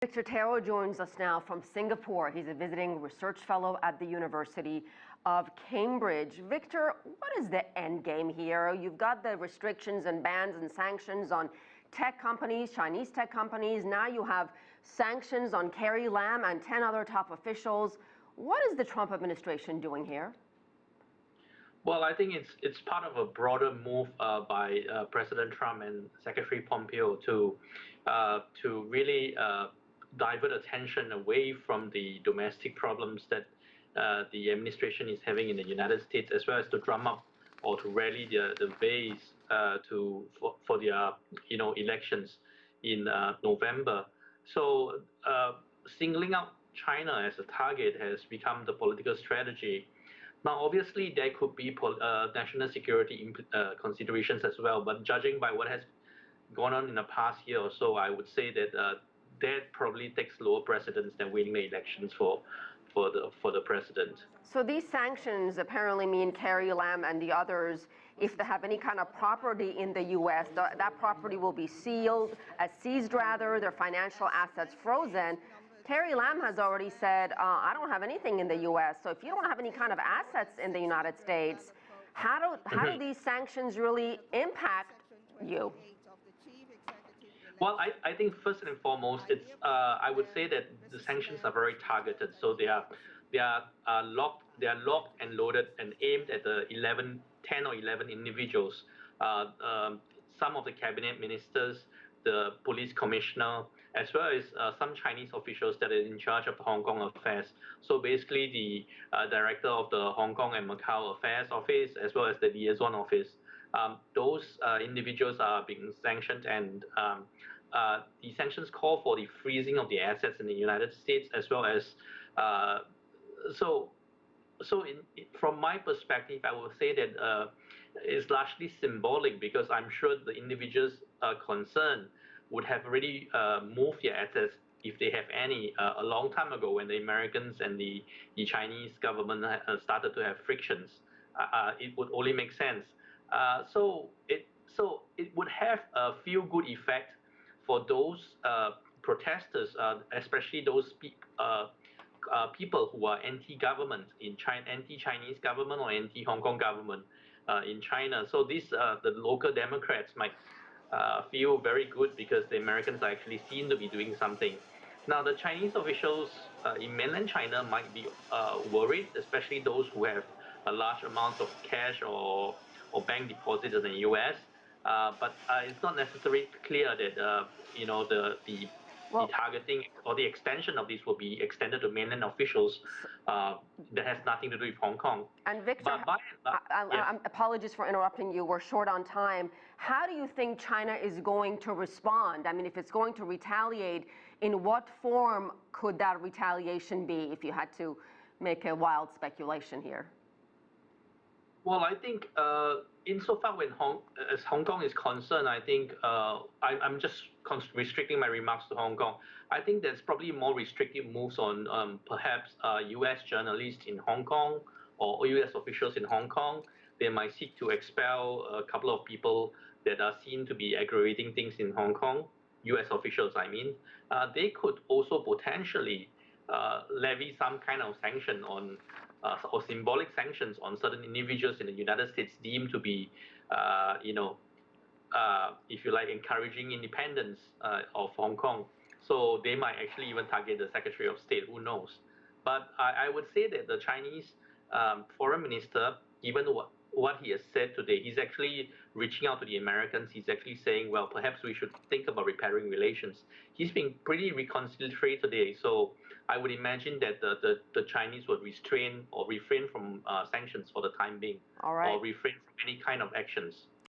Victor Tero joins us now from Singapore. He's a visiting research fellow at the University of Cambridge. Victor, what is the end game here? You've got the restrictions and bans and sanctions on tech companies, Chinese tech companies. Now you have sanctions on Carrie Lam and 10 other top officials. What is the Trump administration doing here? Well, I think it's part of a broader move by President Trump and Secretary Pompeo to really divert attention away from the domestic problems that the administration is having in the United States, as well as to drum up or to rally the base for their elections in November. So singling out China as a target has become the political strategy. Now, obviously, there could be national security considerations as well, but judging by what has gone on in the past year or so, I would say that that probably takes lower precedence than winning the elections for the president. So these sanctions apparently mean Carrie Lam and the others, if they have any kind of property in the U.S., that property will be seized rather, their financial assets frozen. Carrie Lam has already said, I don't have anything in the U.S., so if you don't have any kind of assets in the United States, how do these sanctions really impact you? Well, I think first and foremost, I would say that the sanctions are very targeted. So they are locked and loaded and aimed at the 10 or 11 individuals. Some of the cabinet ministers, the police commissioner, as well as some Chinese officials that are in charge of the Hong Kong affairs. So basically the director of the Hong Kong and Macau Affairs Office, as well as the liaison office. Those individuals are being sanctioned, and the sanctions call for the freezing of the assets in the United States, as well as from my perspective, I would say that it's largely symbolic, because I'm sure the individuals concerned would have already moved their assets, if they have any, a long time ago, when the Americans and the Chinese government started to have frictions. It would only make sense. So it would have a feel-good effect for those protesters, especially those people who are anti-government in China, anti-Chinese government or anti-Hong Kong government in China. So the local Democrats might feel very good, because the Americans are actually seen to be doing something. Now, the Chinese officials in mainland China might be worried, especially those who have a large amount of cash or bank deposits in the U.S. But it's not necessarily clear that the targeting or the extension of this will be extended to mainland officials. That has nothing to do with Hong Kong. And Victor, yes. Apologies for interrupting you. We're short on time. How do you think China is going to respond? I mean, if it's going to retaliate, in what form could that retaliation be, if you had to make a wild speculation here? Well, I think insofar as Hong Kong is concerned, I think I'm just restricting my remarks to Hong Kong. I think there's probably more restrictive moves on perhaps U.S. journalists in Hong Kong or U.S. officials in Hong Kong. They might seek to expel a couple of people that are seen to be aggravating things in Hong Kong, U.S. officials, I mean. They could also potentially levy some kind of sanction on or symbolic sanctions on certain individuals in the United States deemed to be, if you like, encouraging independence of Hong Kong. So they might actually even target the Secretary of State, who knows. But I would say that the Chinese foreign minister, given what he has said today, he's actually reaching out to the Americans. He's actually saying, well, perhaps we should think about repairing relations. He's been pretty reconciliatory today. So I would imagine that the Chinese would refrain from sanctions for the time being, all right, or refrain from any kind of actions.